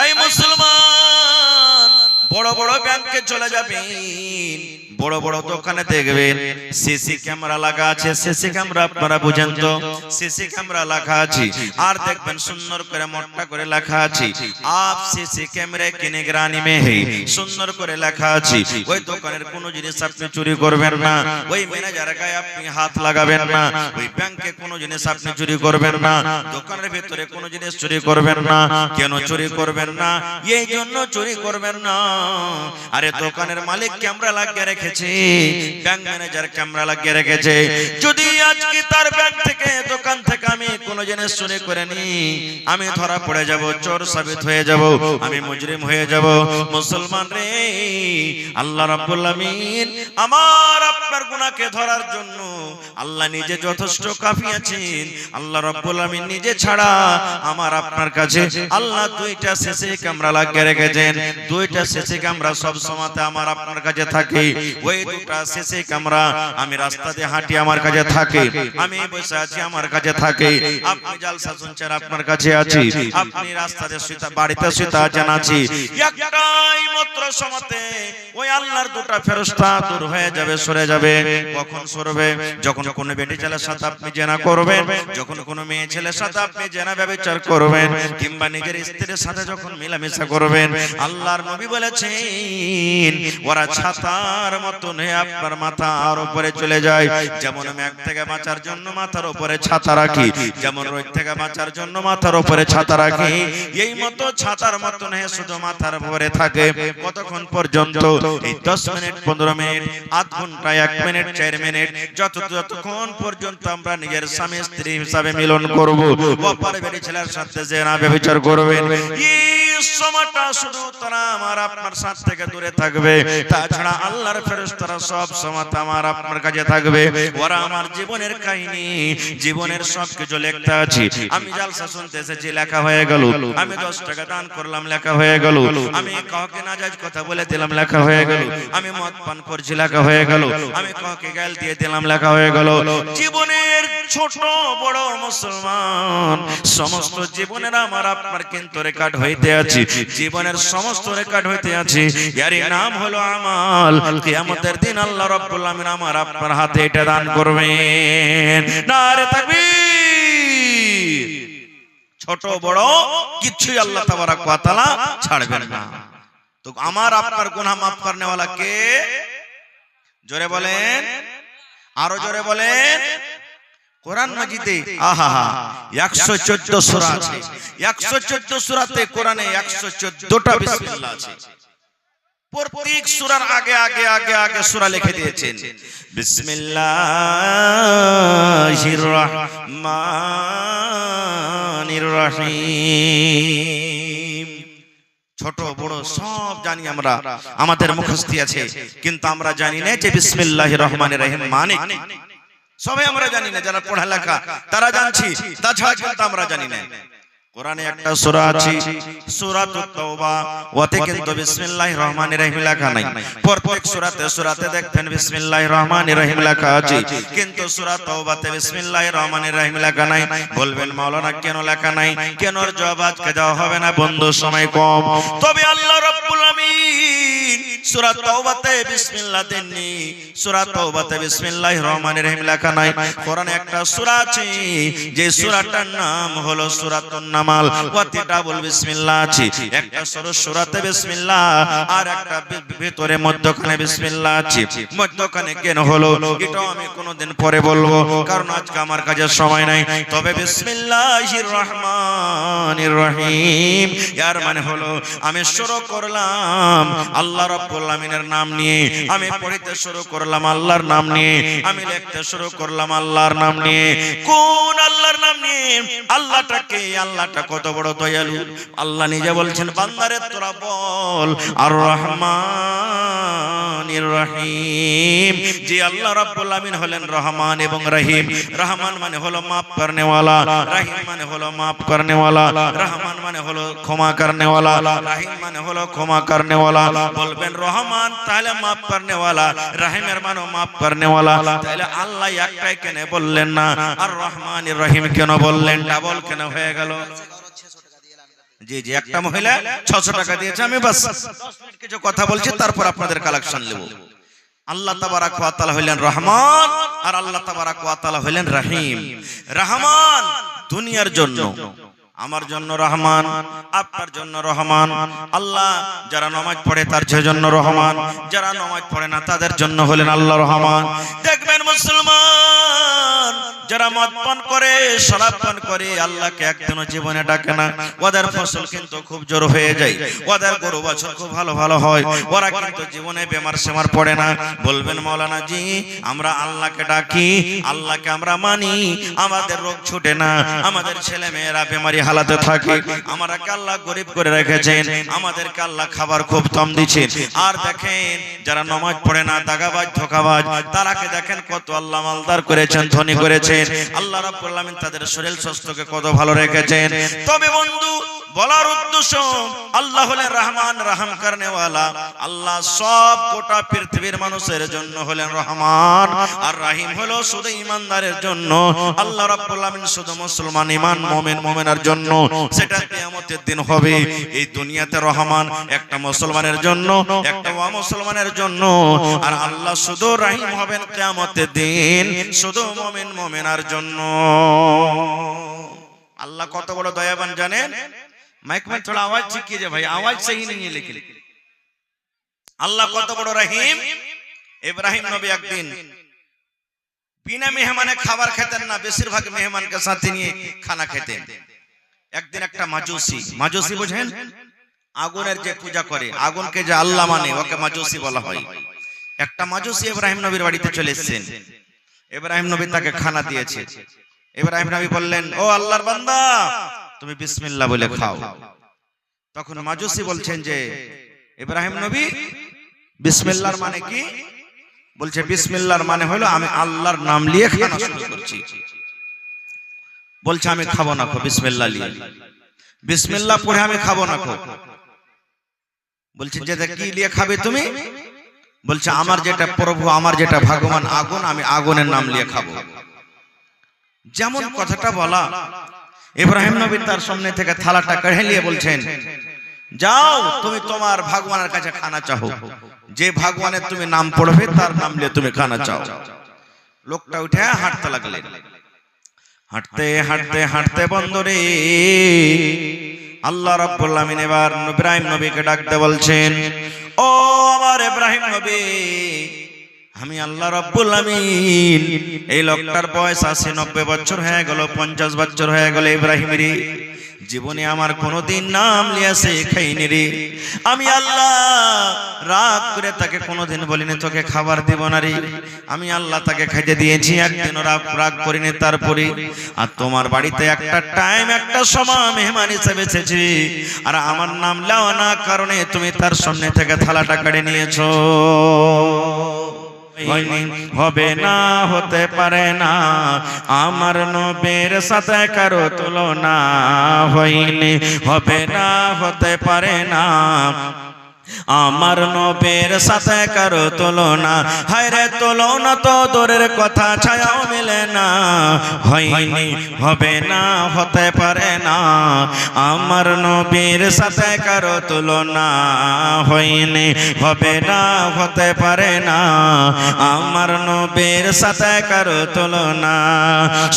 এই মুসলমান, বড় বড় ব্যাংকে চলে যাবেন, বড় বড় দোকানে দেখবেন সিসি ক্যামেরা লাগা আছে। সিসি ক্যামেরা আপনারা বুঝেন তো? সিসি ক্যামেরা লেখা আছে, আর দেখবেন সুন্দর করে মোটা করে লেখা আছে, আপ সিসি ক্যামেরা কি নিগরানি মে হে, সুন্দর করে লেখা আছে। ওই দোকানের কোন জিনিস আপনি চুরি করবেন না, ওই ম্যানেজারের গায়ে আপনি হাত লাগাবেন না, ওই ব্যাংকে কোন জিনিস আপনি চুরি করবেন না, দোকানের ভিতরে কোন জিনিস চুরি করবেন না। কেন চুরি করবেন না? এই জন্য চুরি করবেন না, আরে দোকানের মালিক ক্যামেরা লাগিয়ে রেখেছে, ব্যাংক ম্যানেজার ক্যামেরা লাগিয়ে রেখেছে। যদি আজকে তার ব্যাংক থেকে, দোকান থেকে আমি কোন জিনিস চুরি করে নি, আমি ধরা পড়ে যাব, চোর সাবিত হয়ে যাব, আমি মুজরিম হয়ে যাব। মুসলমান রে, আল্লাহ রাব্বুল আমিন আমার আপনার গুনাহকে ধরার জন্য আল্লাহ নিজে যথেষ্ট কাফি আছেন। আল্লাহ রাব্বুল আমিন নিজে ছাড়া আমার আপনার কাছে আল্লাহ দুইটা সিসি ক্যামেরা লাগিয়ে রেখেছেন। দুইটা সিসি ক্যামেরা সব সময় আমার আপনার কাছে থাকে। ওই দুটা সিসি ক্যামেরা আমি রাস্তা দিয়ে হাঁটি, আমার কাছে থাকে, আমি বসে আছি, আমার কাছে থাকে, আপনি জালসা শুনছেন, আপনার কাছে আছে, আপনি রাস্তাতে শুতে, বাড়িতে শুতে আছেন, আছি, একটাই মাত্র সময়তে ওই আল্লাহর দুটা ফেরেশতা দূর হয়ে যাবে, সরে যাবে। কখন সরবে? যখন কোন বেটি ছেলের সাথে আপনি জেনা করবেন, যখন কোন মেয়ে ছেলের সাথে আপনি জেনা ব্যভিচার করবেন, কিংবা নিজের স্ত্রীর সাথে যখন মেলামেশা করবেন। আল্লাহর নবী বলেছেন, ওরা ছাতার মতন হয়ে আপনার মাথার উপরে চলে যায়। যেমন মেঘ থেকে বাঁচার জন্য মাথার উপরে ছাতা রাখি, যেমন রোদ থেকে বাঁচার জন্য মাথার উপরে ছাতা রাখি, এই মতো ছাতার মতন হয়ে শুধু মাথার উপরে থাকে। কতক্ষণ পর্যন্ত? এই 10 মিনিট, 15 মিনিট, আধ ঘন্টা, 1 মিনিট, 4 মিনিট, যতক্ষণ পর্যন্ত আমরা নিজের স্বামী স্ত্রী হিসাবে মিলন করব, অপর বেটি ছেলের সাথে জেনা ব্যভিচার করবেন, এই সময়টা শুধু তারা আমার আপনার সাথ থেকে দূরে থাকবে। তাছাড়া আল্লাহর ফেরেশতারা সব সময় আমার আপনার কাছে থাকবে। ওরা আমার জীবনের কাহিনী, জীবনের সব কিছু লিখতে আছে। আমি জালসা শুনতে এসেছি, লেখা হয়ে গেল। আমি 10 টাকা দান করলাম, লেখা হয়ে গেল। আমি কাউকে নাজায়েজ কথা বলে দিলাম, লেখা হয়ে গেল। আমি মদ পান করছি, লেখা হয়ে গেল। আমি কাউকে গাল দিয়ে দিলাম, লেখা হয়ে গেল। জীবনের ছোট বড় মুসলমান, সমস্ত জীবনের আমার আপনার কিন্তু রেকর্ড হইতে আছে, জীবনের সমস্ত রেকর্ড হইতে আছে। এরই নাম হলো আমাল। কিয়ামতের দিন আল্লাহ রাব্বুল আমিন আমার আপনার হাতে এটা দান করবেন। নারে তাকবীর! ছোট বড় কিছুই আল্লাহ তাবারাক ওয়া তাআলা ছাড়বেন না। তো আমার আপনার গুনাহ মাফ করনে ওয়ালা কে? জোরে বলেন, আরো জোরে বলেন। কোরআন মাজিদে 114 সূরা আছে। 114 সূরাতে কোরআনে 114টা বিসমিল্লাহ আছে। প্রত্যেক সূরার আগে আগে আগে আগে সূরা লিখে দিয়েছেন। বিসমিল্লাহির রহমানির রহিম। ছোট বড় সব জানি আমরা, আমাদের মুখস্থ আছে, কিন্তু আমরা জানি না যে বিসমিল্লাহির রহমানির রহিম মানে কি। সবাই আমরা জানি না, যারা পড়ালেখা তারা জানছি, তাছাড়া কিন্তু আমরা জানি না। কোরআনে একটা সূরা আছে, সূরাতুত তাওবা, ওতে কিন্তু বিসমিল্লাহির রহমানির রহিম লেখা নাই। প্রত্যেক সূরাতে দেখবেন বিসমিল্লাহির রহমানির রহিম লেখা আছে, কিন্তু সূরা তাওবাতে বিসমিল্লাহির রহমানির রহিম লেখা নাই। বলবেন মাওলানা কেন লেখা নাই? কেনর জবাব আজকে দেওয়া হবে না বন্ধু, সময় কম। তবে আল্লাহ রাব্বুল আমিন সূরা তাওবাতে বিসমিল্লাহ দেননি, সূরা তাওবাতে বিসমিল্লাহির রহমানির রহিম লেখা নাই। কোরআনে একটা সূরা আছে যে সূরাটার নাম হলো সূরাতুন নামাল, ওয়াতে ডাবল বিসমিল্লাহ আছে। একটা সূরাতে বিসমিল্লাহ আর একটা ভিতরে মধ্যখানে বিসমিল্লাহ আছে। মধ্যখানে কেন হলো এটা আমি কোনদিন পরে বলবো, কারণ আজকে আমার কাজের সময় নাই। তবে বিসমিল্লাহির রহমানির রহিম এর মানে হলো আমি শুরু করলাম আল্লাহ রাব্বুল আমিনের নাম নিয়ে, আমি পড়তে শুরু করলাম আল্লাহর নাম নিয়ে, আমি লিখতে শুরু করলাম আল্লাহর নাম নিয়ে। কোন আল্লাহর নাম নিয়ে? আল্লাহটাকে, আল্লাহটা কত বড় দয়ালু। আল্লাহ নিজে বলছেন বান্দারে তোরা বল আর রহমানির রহিম। যে আল্লাহ রাব্বুল আমিন হলেন রহমান এবং রহিম। রহমান মানে হলো মাফ করনে ওয়ালা, রহিম মানে হলো মাফ করনে ওয়ালা। রহমান মানে হলো ক্ষমা করনে ওয়ালা, রহিম মানে হলো ক্ষমা করনে ওয়ালা। বলবেন রহমান তাহলে মাফ করনে ওয়ালা, রহিমের মানে মাফ করনে ওয়ালা। তাহলে আল্লাহ একটাই কেন বললেন না আর রহমানির রহিম কেন বললেন? ডাবল কেন হয়ে গেল? জি জি, একটা মহিলা 600 টাকা দিয়েছে। আমি বাস 10 মিনিট কিছু কথা বলছি, তারপর আপনাদের কালেকশন নেব। আল্লাহ তাবারাক ওয়া তাআলা হলেন রহমান আর আল্লাহ তাবারাক ওয়া তাআলা হলেন রহিম। রহমান দুনিয়ার জন্য, আমার জন্য রহমান, আপনার জন্য রহমান। আল্লাহ যারা নামাজ পড়ে তার জন্য রহমান, যারা নামাজ পড়ে না তাদের জন্য হলেন আল্লাহ রহমান। দেখবেন মুসলমান যারা মদ পান করে, শরাব পান করে, আল্লাহকে একদিনও জীবনে ডাকে না। ওদের ফসল কিন্তু খুব জোর হয়ে যায়, ওদের গরু বাছুর খুব ভালো ভালো হয়, ওরা কিন্তু জীবনে বেমার সেমার পড়ে না। বলবেন মাওলানা জি আমরা আল্লাহকে ডাকি, আল্লাহকে আমরা মানি, আমাদের রোগ ছুটে না, আমাদের ছেলে মেয়েরা বেমারি হালাতে থাকে, আমাদেরকে আল্লাহ গরিব করে রেখেছেন, আমাদেরকে আল্লাহ খাবার খুব কম দিচ্ছেন। আর দেখেন যারা নামাজ পড়ে না, দাগাবাজ ধোঁকাবাজ, তারাকে দেখেন কত আল্লাহ মালদার করেছেন, ধনী করেছেন। আল্লাহ রাব্বুল আমিন তাদের শরীর স্বাস্থ্যকে কত ভালো রেখেছেন। তবে বন্ধু বলার উদ্দেশ্য আল্লাহ হলেন রহমান, রহম করনে ওয়ালা। আল্লাহ সব গোটা পৃথিবীর মানুষের জন্য হলেন রহমান, আর রহিম হলো শুধু ঈমানদারের জন্য। আল্লাহ রাব্বুল আমিন শুধু মুসলমান ঈমান মুমিন মুমিনার জন্য, সেটা কিয়ামতের দিন হবে। এই দুনিয়াতে রহমান একটা মুসলমানের জন্য, একটা অমুসলমানের জন্য, আর আল্লাহ শুধু রহিম হবেন কিয়ামতের দিন শুধু মুমিন মুমিনার জন্য। अल्लाह कत बड़ दयावान जाने माइक में थोड़ा आवाज ठीक कीजिए भाई, आवाज सही नहीं है लेकिन अल्लाह कत बड़ रहीम। इब्राहिम नबी एक दिन बिना मेहमाने खाबार खेतेन ना, बेशिरभाग मेहमान के साथ निये खाना खेतेन। एक दिन एक মাজুসি, মাজুসি बुझेन আগুনের যে পূজা করে, আগুনকে যে আল্লাহ মানে ওকে মাজুসি বলা হয়। একটা মাজুসি ইব্রাহিম নবীর বাড়িতে চলে এসেছেন। ইব্রাহিম নবী তাকে খানা দিয়েছে। ইব্রাহিম নবী বললেন, ও আল্লাহর বান্দা তুমি বিসমিল্লাহ বলে খাও। তখন মাজুসি বলছেন যে ইব্রাহিম নবী বিসমিল্লাহর মানে কি? বলছে বিসমিল্লাহর মানে হলো আমি আল্লাহর নাম নিয়ে খানা শুরু করছি। বলছে আমি খাবো না খো বিসমিল্লাহ নিয়ে, বিসমিল্লাহ পড়ে আমি খাবো না খো। বলছেন যে কি নিয়ে খাবে তুমি? বলছে আমার যেটা প্রভু, আমার যেটা ভগবান আগুন, আমি আগুনের নাম নিয়ে খাবো। যেমন কথাটা বলা, ইব্রাহিম নবী তার সামনে থেকে থালাটা কেড়ে নিয়ে বলছেন, যাও তুমি তোমার ভগবানের কাছে খানা চাও, যে ভগবানের তুমি নাম পড়বে তার নাম নিয়ে তুমি খানা চাও। লোকটা উঠে হাঁটতে লাগলেন। হাঁটতে হাঁটতে হাঁটতে বন্ধুরে আল্লাহ রাব্বুল আমিন এবার ইব্রাহিম নবীকে ডাকতে বলছেন, ও আমার ইব্রাহিম নবী, আমি আল্লাহ রাব্বুল আমিন এই লোকটার বয়স 80-90 বছর হয়ে গেল, 50 বছর হয়ে গেল। ইব্রাহিম রে জীবনে আমার কোনোদিন নাম লিয়াছে খাইনি রে। আমি আল্লাহ রাগ করে তাকে কোনোদিন বলিনি তোকে খাবার দেব না রে। আমি আল্লাহ তাকে খাইতে দিয়েছি, একদিনও রাগ করিনি। তারপরে আর তোমার বাড়িতে একটা টাইম, একটা সময় মেহমান হিসেবে এসেছি, আর আমার নাম লাও না কারণে তুমি তার সামনে থেকে থালাটা কেড়ে নিয়েছো। হবে না, হতে পারে না, আমার নবীর সাথে কারো তুলনা হইলে হবে না, হতে পারে না, আমার নবীর সাথে কারো তুলনা, হায়রে তুলনা তো দূরের কথা, ছায়াও মিলে না, হয়নি হবে না হতে পারে না। আমার নবীর সাথে কারো তুলনা, হয়নি হবে না হতে পারে না। আমার নবীর সাথে কারো তুলনা।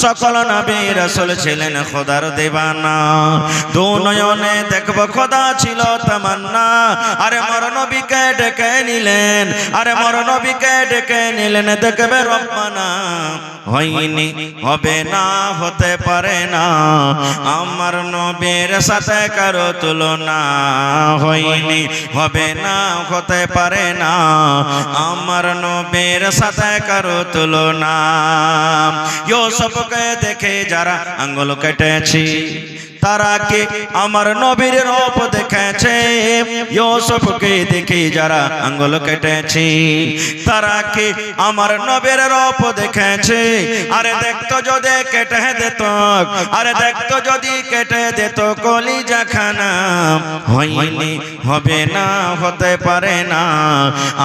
সকল নবী রাসূল ছিলেন খোদার দিবানা, দু নয়নে দেখব খোদা ছিল তামান্না। আরে মর নবীকে ডেকে নিলেন, আরে মর নবীকে ডেকে নিলেন, দেখবে রব্বানা, হয়নি হবে না হতে পারে না। আমার নবীর সাথে কারো তুলনা, হয়নি হবে না হতে পারে না। আমার নবীর সাথে কারো তুলনা। ইউসুফকে দেখে যারা আঙ্গুল কেটেছি, তারা কে আমার নবীর রূপ দেখেছে। ইউসুফকে দেখে যারা আঙ্গুল কেটেছি, তারা কে আমার নবীর রূপ দেখেছে। আরে দেখতো যদি কেটে দিত, আরে দেখতো যদি কেটে দিত কলিজা খানা, হয়নি হবে না হতে পারে না।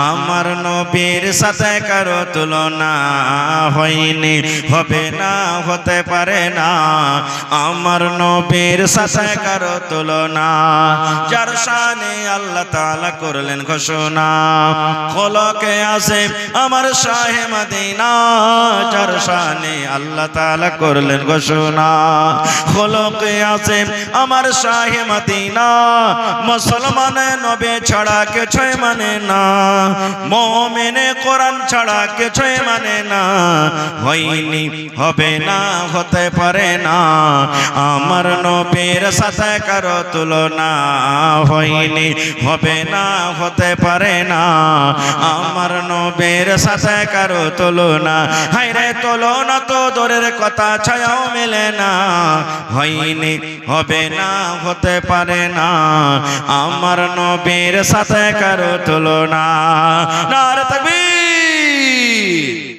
আমার নবীর সাথে কারো তুলনা, হয়নি হবে না হতে পারে না। আমার নবীর সাথে কারো তুলনা। যার শানে আল্লাহ তাআলা করলেন ঘোষণা, খোলকে আসিম আমার শাহে মদিনা। যার শানে আল্লাহ তাআলা করলেন ঘোষণা, খোলকে আসিম আমার শাহে মদিনা। মুসলমানে নবী ছাড়া কিছুই মানে না, মুমিনে কোরআন ছাড়া কিছুই মানে না। হয়নি হবে না হতে পারে না। আমার নবীর সাথে কারো তুলনা, হয়নি হবে না হতে পারে না। আমার নবীর সাথে কারো তুলনা, হায়রে তুলনা তো দূরের কথা, ছায়াও মেলে না, হয়নি হবে না হতে পারে না। আমার নবীর সাথে কারো তুলনা। নারে তাকবীর।